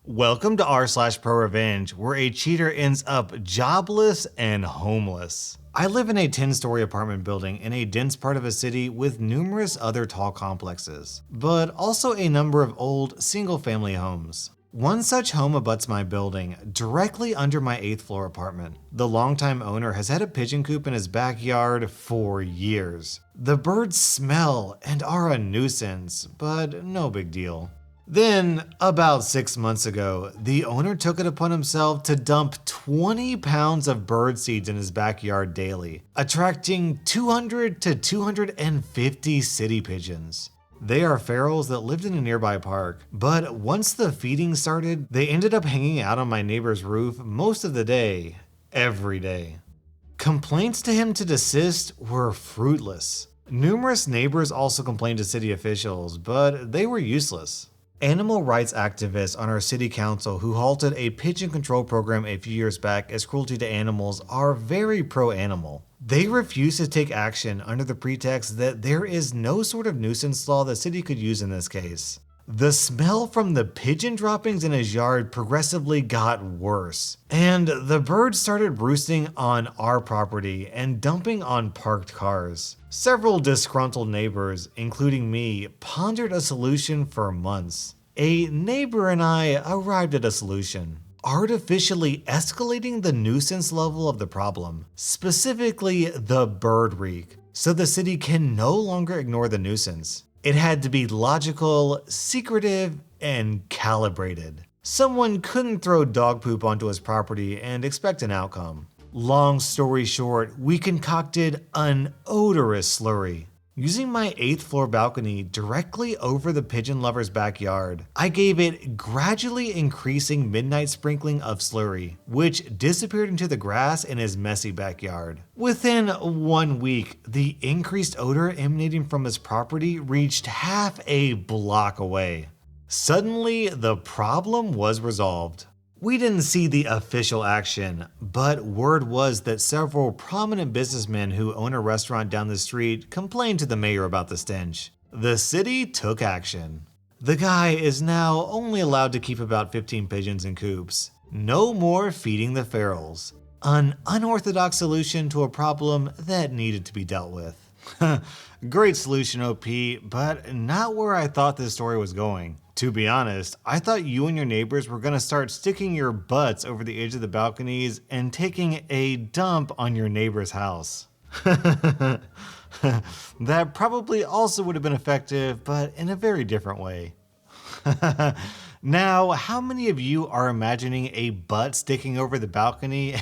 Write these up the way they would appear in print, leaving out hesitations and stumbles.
Welcome to r/Prorevenge, where a cheater ends up jobless and homeless. I live in a 10-story apartment building in a dense part of a city with numerous other tall complexes, but also a number of old, single-family homes. One such home abuts my building, directly under my 8th floor apartment. The longtime owner has had a pigeon coop in his backyard for years. The birds smell and are a nuisance, but no big deal. Then, about 6 months ago, the owner took it upon himself to dump 20 pounds of bird seeds in his backyard daily, attracting 200 to 250 city pigeons. They are ferals that lived in a nearby park, but once the feeding started, they ended up hanging out on my neighbor's roof most of the day, every day. Complaints to him to desist were fruitless. Numerous neighbors also complained to city officials, but they were useless. Animal rights activists on our city council who halted a pigeon control program a few years back as cruelty to animals are very pro-animal. They refuse to take action under the pretext that there is no sort of nuisance law the city could use in this case. The smell from the pigeon droppings in his yard progressively got worse, and the birds started roosting on our property and dumping on parked cars. Several disgruntled neighbors, including me, pondered a solution for months. A neighbor and I arrived at a solution: artificially escalating the nuisance level of the problem, specifically the bird reek, so the city can no longer ignore the nuisance. It had to be logical, secretive, and calibrated. Someone couldn't throw dog poop onto his property and expect an outcome. Long story short, we concocted an odorous slurry. Using my 8th floor balcony directly over the pigeon lover's backyard, I gave it gradually increasing midnight sprinkling of slurry, which disappeared into the grass in his messy backyard. Within 1 week, the increased odor emanating from his property reached half a block away. Suddenly, the problem was resolved. We didn't see the official action, but word was that several prominent businessmen who own a restaurant down the street complained to the mayor about the stench. The city took action. The guy is now only allowed to keep about 15 pigeons in coops. No more feeding the ferals. An unorthodox solution to a problem that needed to be dealt with. Great solution, OP, but not where I thought this story was going. To be honest, I thought you and your neighbors were gonna start sticking your butts over the edge of the balconies and taking a dump on your neighbor's house. That probably also would have been effective, but in a very different way. Now, how many of you are imagining a butt sticking over the balcony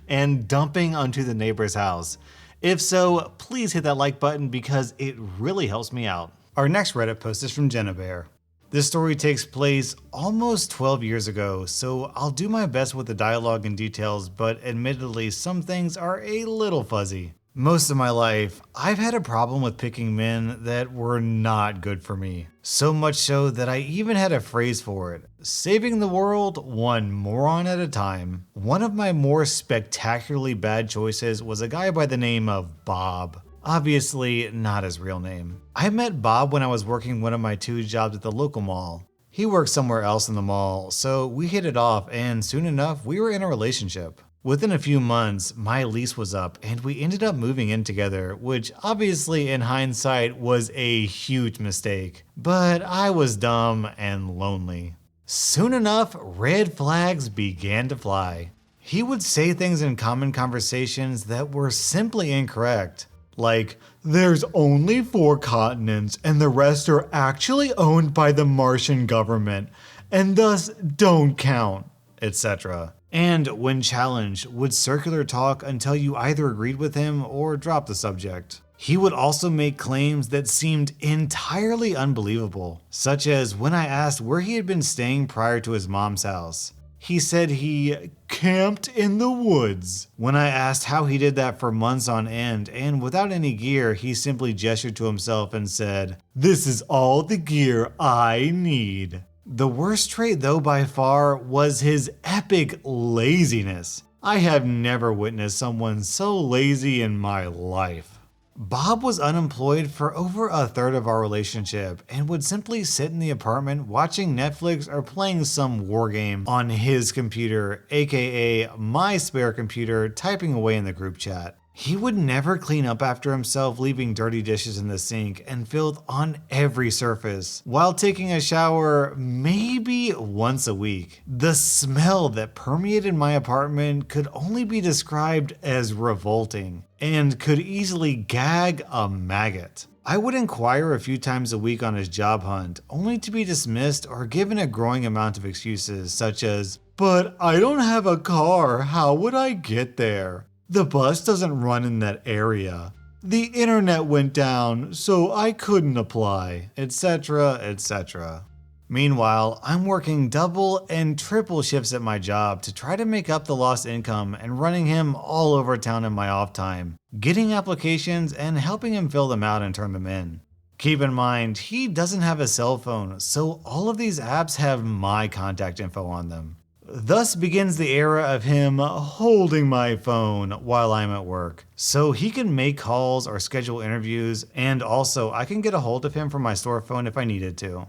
and dumping onto the neighbor's house? If so, please hit that like button because it really helps me out. Our next Reddit post is from Jenna Bear. This story takes place almost 12 years ago, so I'll do my best with the dialogue and details, but admittedly, some things are a little fuzzy. Most of my life, I've had a problem with picking men that were not good for me. So much so that I even had a phrase for it: saving the world one moron at a time. One of my more spectacularly bad choices was a guy by the name of Bob. Obviously, not his real name. I met Bob when I was working one of my 2 jobs at the local mall. He worked somewhere else in the mall, so we hit it off, and soon enough, we were in a relationship. Within a few months, my lease was up, and we ended up moving in together, which obviously in hindsight was a huge mistake. But I was dumb and lonely. Soon enough, red flags began to fly. He would say things in common conversations that were simply incorrect. Like, there's only 4 continents and the rest are actually owned by the Martian government and thus don't count, etc. And when challenged, would circular talk until you either agreed with him or dropped the subject. He would also make claims that seemed entirely unbelievable, such as when I asked where he had been staying prior to his mom's house. He said he camped in the woods. When I asked how he did that for months on end and without any gear, he simply gestured to himself and said, "This is all the gear I need." The worst trait though by far was his epic laziness. I have never witnessed someone so lazy in my life. Bob was unemployed for over a third of our relationship and would simply sit in the apartment watching Netflix or playing some war game on his computer, aka my spare computer, typing away in the group chat. He would never clean up after himself, leaving dirty dishes in the sink and filth on every surface, while taking a shower maybe once a week. The smell that permeated my apartment could only be described as revolting, and could easily gag a maggot. I would inquire a few times a week on his job hunt, only to be dismissed or given a growing amount of excuses such as, "But I don't have a car, how would I get there? The bus doesn't run in that area. The internet went down, so I couldn't apply," etc., etc. Meanwhile, I'm working double and triple shifts at my job to try to make up the lost income and running him all over town in my off time, getting applications and helping him fill them out and turn them in. Keep in mind, he doesn't have a cell phone, so all of these apps have my contact info on them. Thus begins the era of him holding my phone while I'm at work, so he can make calls or schedule interviews, and also I can get a hold of him from my store phone if I needed to.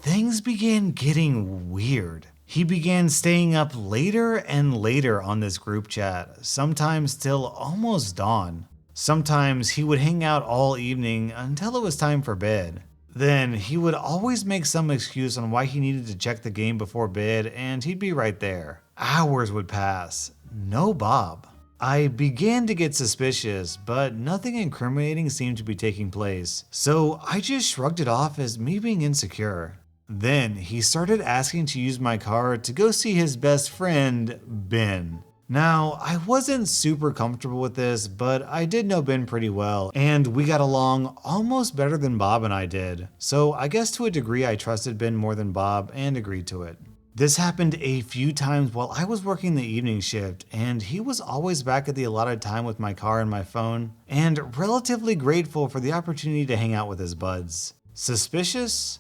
Things began getting weird. He began staying up later and later on this group chat, sometimes till almost dawn. Sometimes he would hang out all evening until it was time for bed. Then he would always make some excuse on why he needed to check the game before bed, and he'd be right there. Hours would pass. No Bob. I began to get suspicious, but nothing incriminating seemed to be taking place, so I just shrugged it off as me being insecure. Then he started asking to use my car to go see his best friend, Ben. Now, I wasn't super comfortable with this, but I did know Ben pretty well, and we got along almost better than Bob and I did. So I guess to a degree I trusted Ben more than Bob and agreed to it. This happened a few times while I was working the evening shift, and he was always back at the allotted time with my car and my phone, and relatively grateful for the opportunity to hang out with his buds. Suspicious?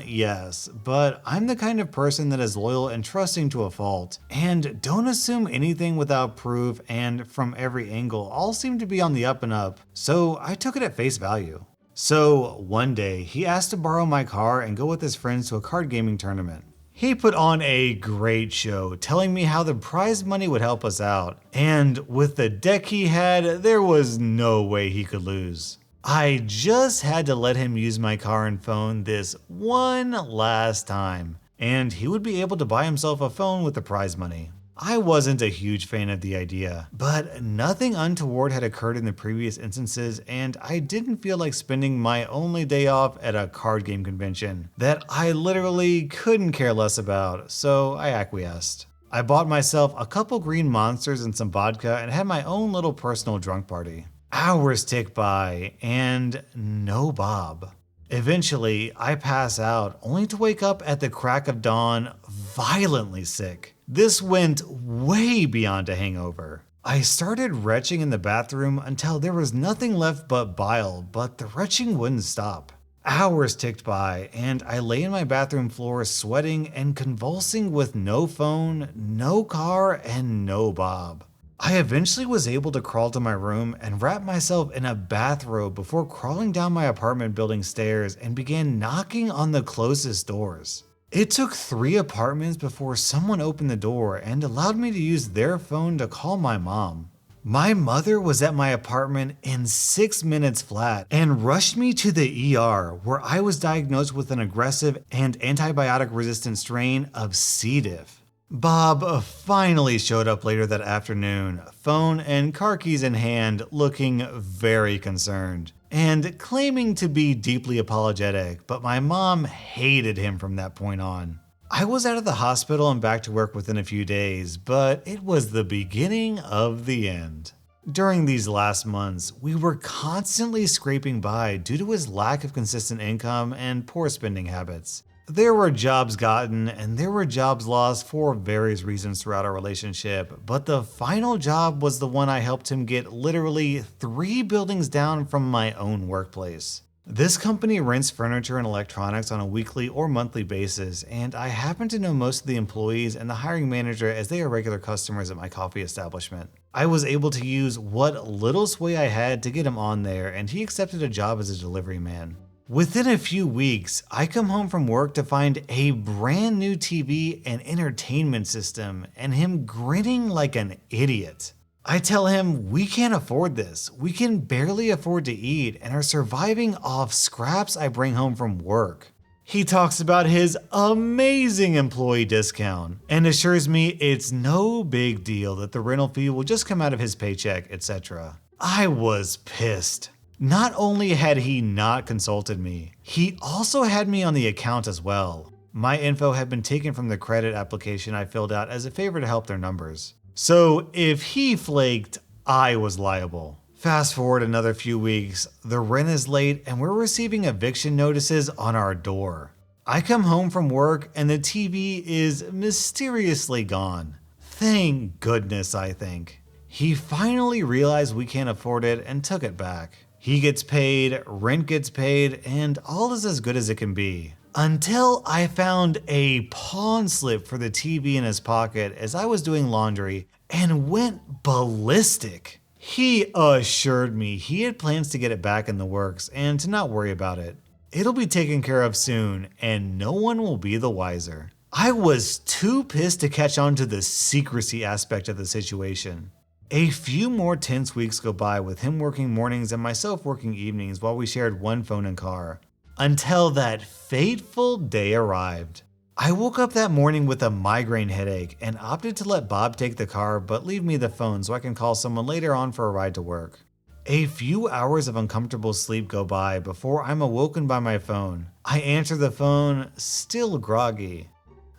Yes, but I'm the kind of person that is loyal and trusting to a fault, and don't assume anything without proof, and from every angle all seemed to be on the up and up, so I took it at face value. So one day, he asked to borrow my car and go with his friends to a card gaming tournament. He put on a great show, telling me how the prize money would help us out, and with the deck he had, there was no way he could lose. I just had to let him use my car and phone this one last time, and he would be able to buy himself a phone with the prize money. I wasn't a huge fan of the idea, but nothing untoward had occurred in the previous instances, and I didn't feel like spending my only day off at a card game convention that I literally couldn't care less about, so I acquiesced. I bought myself a couple green monsters and some vodka and had my own little personal drunk party. Hours tick by, and no Bob. Eventually, I pass out, only to wake up at the crack of dawn, violently sick. This went way beyond a hangover. I started retching in the bathroom until there was nothing left but bile, but the retching wouldn't stop. Hours ticked by, and I lay in my bathroom floor sweating and convulsing with no phone, no car, and no Bob. I eventually was able to crawl to my room and wrap myself in a bathrobe before crawling down my apartment building stairs and began knocking on the closest doors. It took 3 apartments before someone opened the door and allowed me to use their phone to call my mom. My mother was at my apartment in 6 minutes flat and rushed me to the ER, where I was diagnosed with an aggressive and antibiotic-resistant strain of C. diff. Bob finally showed up later that afternoon, phone and car keys in hand, looking very concerned, and claiming to be deeply apologetic, but my mom hated him from that point on. I was out of the hospital and back to work within a few days, but it was the beginning of the end. During these last months, we were constantly scraping by due to his lack of consistent income and poor spending habits. There were jobs gotten and there were jobs lost for various reasons throughout our relationship, but the final job was the one I helped him get literally 3 buildings down from my own workplace. This company rents furniture and electronics on a weekly or monthly basis, and I happen to know most of the employees and the hiring manager as they are regular customers at my coffee establishment. I was able to use what little sway I had to get him on there, and he accepted a job as a delivery man. Within a few weeks, I come home from work to find a brand new TV and entertainment system, and him grinning like an idiot. I tell him we can't afford this. We can barely afford to eat and are surviving off scraps I bring home from work. He talks about his amazing employee discount and assures me it's no big deal that the rental fee will just come out of his paycheck, etc. I was pissed. Not only had he not consulted me, he also had me on the account as well. My info had been taken from the credit application I filled out as a favor to help their numbers. So if he flaked, I was liable. Fast forward another few weeks, the rent is late and we're receiving eviction notices on our door. I come home from work and the TV is mysteriously gone. Thank goodness, I think. He finally realized we can't afford it and took it back. He gets paid, rent gets paid, and all is as good as it can be. Until I found a pawn slip for the TV in his pocket as I was doing laundry and went ballistic. He assured me he had plans to get it back in the works and to not worry about it. It'll be taken care of soon and no one will be the wiser. I was too pissed to catch on to the secrecy aspect of the situation. A few more tense weeks go by with him working mornings and myself working evenings while we shared one phone and car. Until that fateful day arrived. I woke up that morning with a migraine headache and opted to let Bob take the car but leave me the phone so I can call someone later on for a ride to work. A few hours of uncomfortable sleep go by before I'm awoken by my phone. I answer the phone, still groggy.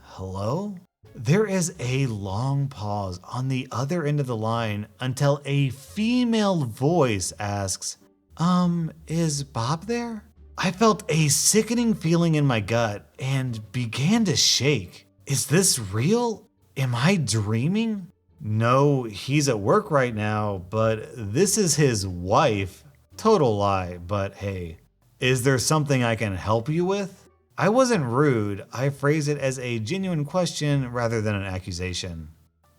Hello? There is a long pause on the other end of the line until a female voice asks, is Bob there? I felt a sickening feeling in my gut and began to shake. Is this real? Am I dreaming? No, he's at work right now, but this is his wife. Total lie, but hey. Is there something I can help you with? I wasn't rude, I phrased it as a genuine question rather than an accusation.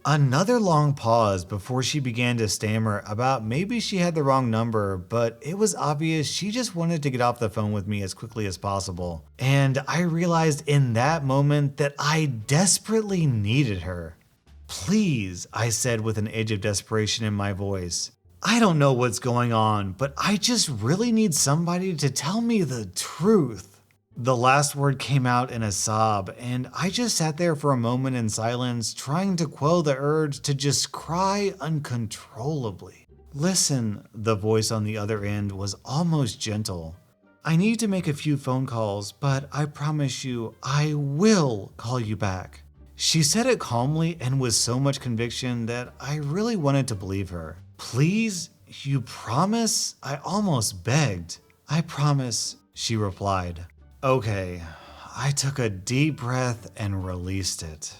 Another long pause before she began to stammer about maybe she had the wrong number, but it was obvious she just wanted to get off the phone with me as quickly as possible. And I realized in that moment that I desperately needed her. Please, I said with an edge of desperation in my voice. I don't know what's going on, but I just really need somebody to tell me the truth. The last word came out in a sob, and I just sat there for a moment in silence, trying to quell the urge to just cry uncontrollably. Listen, the voice on the other end was almost gentle. I need to make a few phone calls, but I promise you, I will call you back. She said it calmly and with so much conviction that I really wanted to believe her. Please, you promise? I almost begged. I promise, she replied. Okay, I took a deep breath and released it.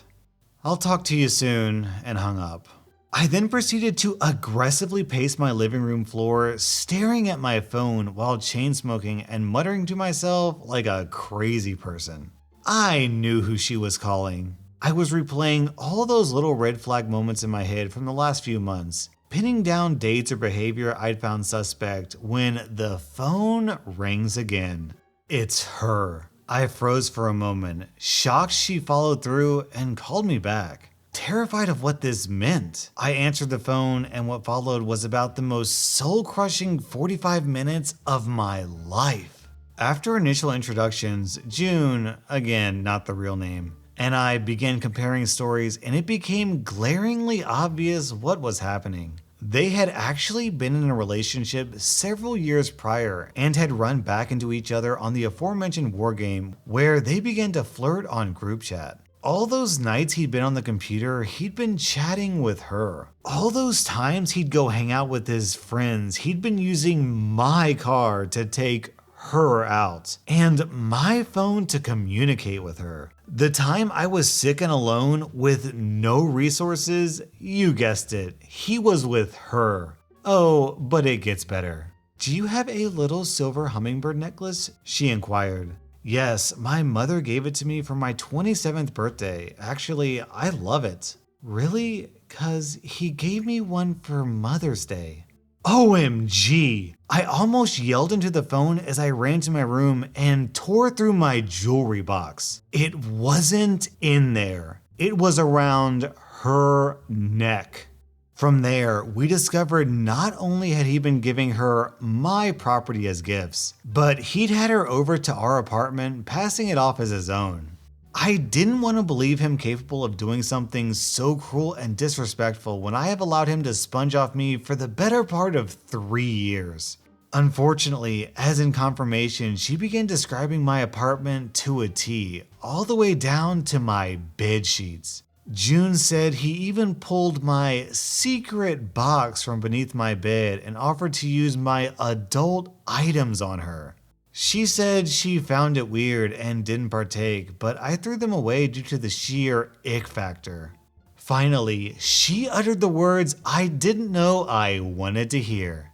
I'll talk to you soon, and hung up. I then proceeded to aggressively pace my living room floor, staring at my phone while chain smoking and muttering to myself like a crazy person. I knew who she was calling. I was replaying all those little red flag moments in my head from the last few months, pinning down dates or behavior I'd found suspect when the phone rings again. It's her. I froze for a moment, shocked she followed through and called me back. Terrified of what this meant, I answered the phone, and what followed was about the most soul-crushing 45 minutes of my life. After initial introductions, June, again not the real name, and I began comparing stories, and it became glaringly obvious what was happening. They had actually been in a relationship several years prior and had run back into each other on the aforementioned war game where they began to flirt on group chat. All those nights he'd been on the computer, he'd been chatting with her. All those times he'd go hang out with his friends, he'd been using my car to take her out and my phone to communicate with her. The time I was sick and alone with no resources, you guessed it, he was with her. Oh, but it gets better. "Do you have a little silver hummingbird necklace?" she inquired. "Yes, my mother gave it to me for my 27th birthday. Actually, I love it." "Really? 'Cause he gave me one for Mother's Day." OMG! I almost yelled into the phone as I ran to my room and tore through my jewelry box. It wasn't in there. It was around her neck. From there, we discovered not only had he been giving her my property as gifts, but he'd had her over to our apartment, passing it off as his own. I didn't want to believe him capable of doing something so cruel and disrespectful when I have allowed him to sponge off me for the better part of 3 years. Unfortunately, as in confirmation, she began describing my apartment to a T, all the way down to my bed sheets. June said he even pulled my secret box from beneath my bed and offered to use my adult items on her. She said she found it weird and didn't partake, but I threw them away due to the sheer ick factor. Finally, she uttered the words I didn't know I wanted to hear.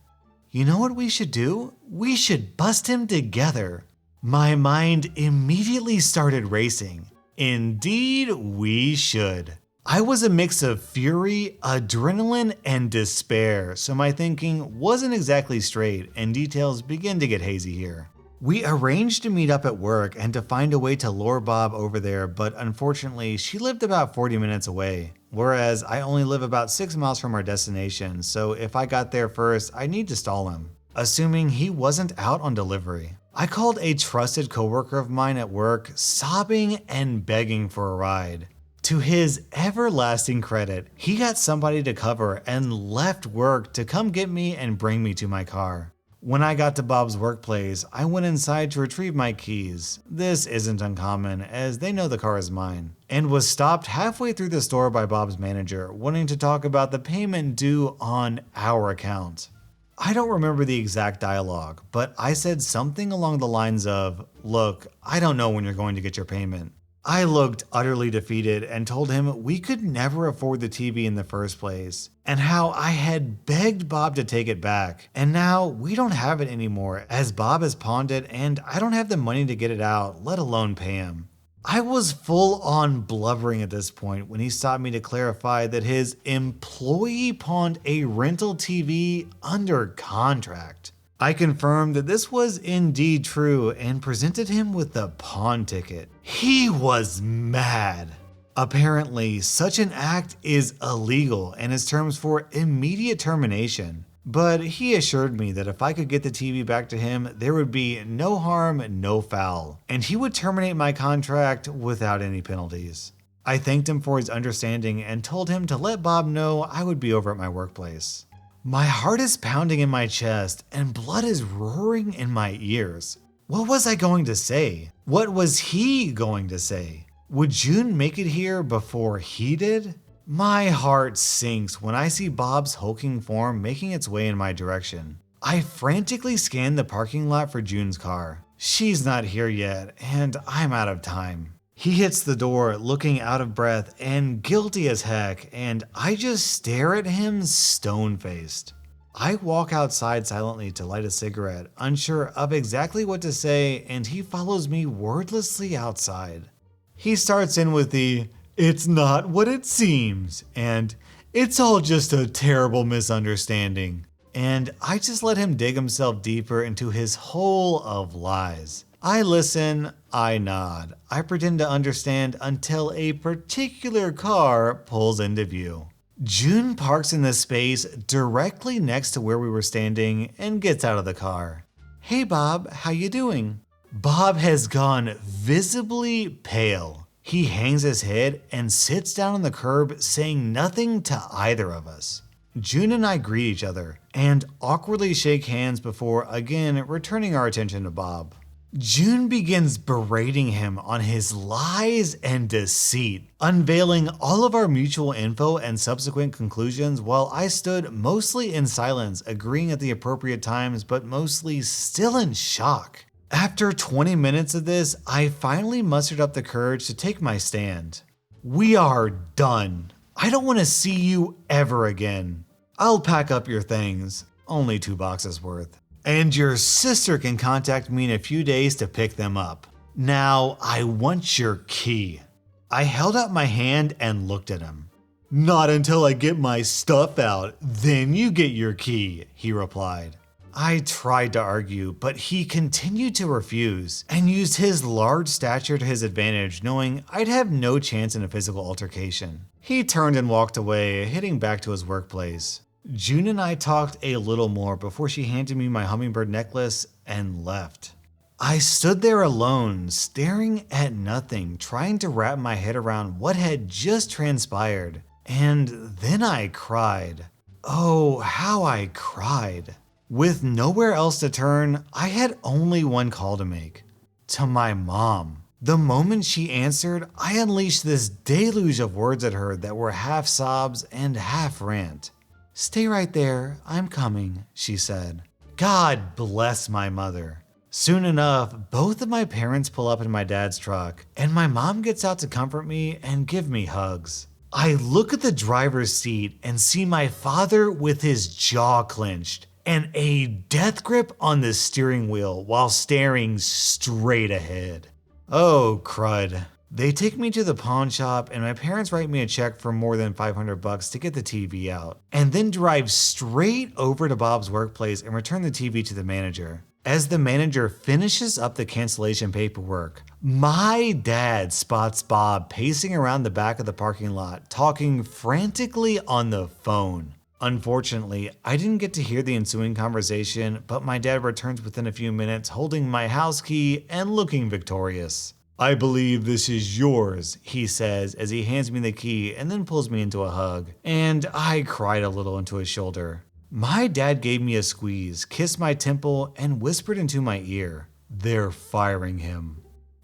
"You know what we should do? We should bust him together." My mind immediately started racing. Indeed, we should. I was a mix of fury, adrenaline, and despair, so my thinking wasn't exactly straight, and details begin to get hazy here. We arranged to meet up at work and to find a way to lure Bob over there, but unfortunately, she lived about 40 minutes away, whereas I only live about 6 miles from our destination, so if I got there first, I'd need to stall him, assuming he wasn't out on delivery. I called a trusted coworker of mine at work, sobbing and begging for a ride. To his everlasting credit, he got somebody to cover and left work to come get me and bring me to my car. When I got to Bob's workplace, I went inside to retrieve my keys. This isn't uncommon, as they know the car is mine, and was stopped halfway through the store by Bob's manager, wanting to talk about the payment due on our account. I don't remember the exact dialogue, but I said something along the lines of, "Look, I don't know when you're going to get your payment." I looked utterly defeated and told him we could never afford the TV in the first place, and how I had begged Bob to take it back, and now we don't have it anymore as Bob has pawned it and I don't have the money to get it out, let alone pay him. I was full on blubbering at this point when he stopped me to clarify that his employee pawned a rental TV under contract. I confirmed that this was indeed true and presented him with the pawn ticket. He was mad. Apparently, such an act is illegal and has terms for immediate termination. But he assured me that if I could get the TV back to him, there would be no harm, no foul, and he would terminate my contract without any penalties. I thanked him for his understanding and told him to let Bob know I would be over at my workplace. My heart is pounding in my chest and blood is roaring in my ears. What was I going to say? What was he going to say? Would June make it here before he did? My heart sinks when I see Bob's hulking form making its way in my direction. I frantically scan the parking lot for June's car. She's not here yet, and I'm out of time. He hits the door looking out of breath and guilty as heck, and I just stare at him stone-faced. I walk outside silently to light a cigarette, unsure of exactly what to say, and he follows me wordlessly outside. He starts in with the, "It's not what it seems," and "It's all just a terrible misunderstanding." And I just let him dig himself deeper into his hole of lies. I listen, I nod, I pretend to understand until a particular car pulls into view. June parks in the space directly next to where we were standing and gets out of the car. "Hey Bob, how you doing?" Bob has gone visibly pale. He hangs his head and sits down on the curb, saying nothing to either of us. June and I greet each other and awkwardly shake hands before again returning our attention to Bob. June begins berating him on his lies and deceit, unveiling all of our mutual info and subsequent conclusions while I stood mostly in silence, agreeing at the appropriate times, but mostly still in shock. After 20 minutes of this, I finally mustered up the courage to take my stand. "We are done. I don't want to see you ever again. I'll pack up your things, only 2 boxes worth. And your sister can contact me in a few days to pick them up. Now, I want your key. I held out my hand and looked at him. Not until I get my stuff out, then you get your key, he replied. I tried to argue, but he continued to refuse and used his large stature to his advantage, knowing I'd have no chance in a physical altercation. He turned and walked away, heading back to his workplace. June and I talked a little more before she handed me my hummingbird necklace and left. I stood there alone, staring at nothing, trying to wrap my head around what had just transpired. And then I cried. Oh, how I cried. With nowhere else to turn, I had only one call to make. To my mom. The moment she answered, I unleashed this deluge of words at her that were half sobs and half rant. Stay right there, I'm coming, she said. God bless my mother. Soon enough, both of my parents pull up in my dad's truck, and my mom gets out to comfort me and give me hugs. I look at the driver's seat and see my father with his jaw clenched and a death grip on the steering wheel while staring straight ahead. Oh, crud. They take me to the pawn shop and my parents write me a check for more than $500 to get the TV out, and then drive straight over to Bob's workplace and return the TV to the manager. As the manager finishes up the cancellation paperwork, my dad spots Bob pacing around the back of the parking lot, talking frantically on the phone. Unfortunately, I didn't get to hear the ensuing conversation, but my dad returns within a few minutes holding my house key and looking victorious. I believe this is yours, he says as he hands me the key and then pulls me into a hug, and I cried a little into his shoulder. My dad gave me a squeeze, kissed my temple, and whispered into my ear, "They're firing him."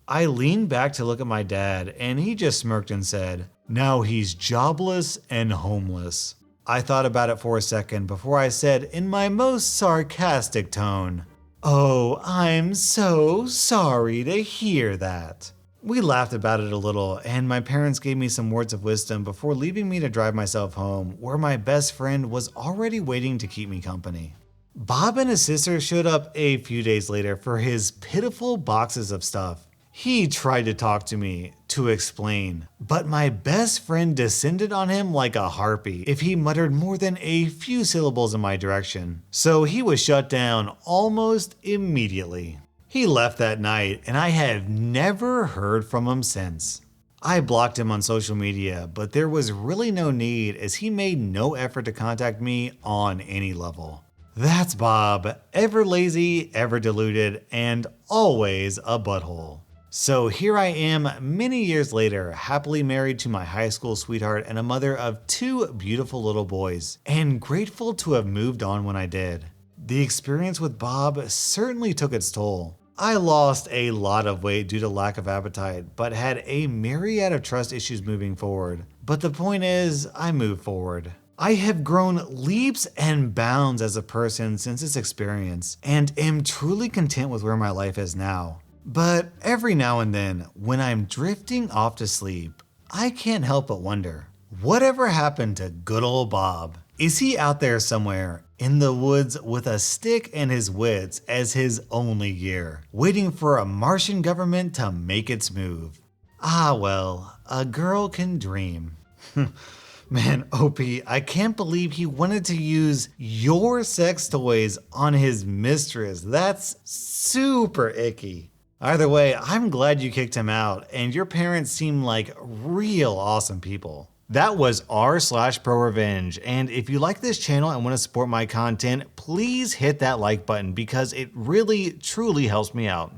I leaned back to look at my dad, and he just smirked and said, "Now he's jobless and homeless." I thought about it for a second before I said in my most sarcastic tone, "Oh, I'm so sorry to hear that." We laughed about it a little, and my parents gave me some words of wisdom before leaving me to drive myself home, where my best friend was already waiting to keep me company. Bob and his sister showed up a few days later for his pitiful boxes of stuff. He tried to talk to me, to explain, but my best friend descended on him like a harpy if he muttered more than a few syllables in my direction, so he was shut down almost immediately. He left that night, and I have never heard from him since. I blocked him on social media, but there was really no need as he made no effort to contact me on any level. That's Bob, ever lazy, ever deluded, and always a butthole. So here I am many years later, happily married to my high school sweetheart and a mother of 2 beautiful little boys, and grateful to have moved on when I did. The experience with Bob certainly took its toll. I lost a lot of weight due to lack of appetite, but had a myriad of trust issues moving forward. But the point is, I moved forward. I have grown leaps and bounds as a person since this experience, and am truly content with where my life is now. But every now and then, when I'm drifting off to sleep, I can't help but wonder, whatever happened to good old Bob? Is he out there somewhere in the woods with a stick and his wits as his only gear, waiting for a Martian government to make its move? Ah well, a girl can dream. Man, OP, I can't believe he wanted to use your sex toys on his mistress. That's super icky. Either way, I'm glad you kicked him out, and your parents seem like real awesome people. That was rSlash_Prorevenge, and if you like this channel and want to support my content, please hit that like button because it really, truly helps me out.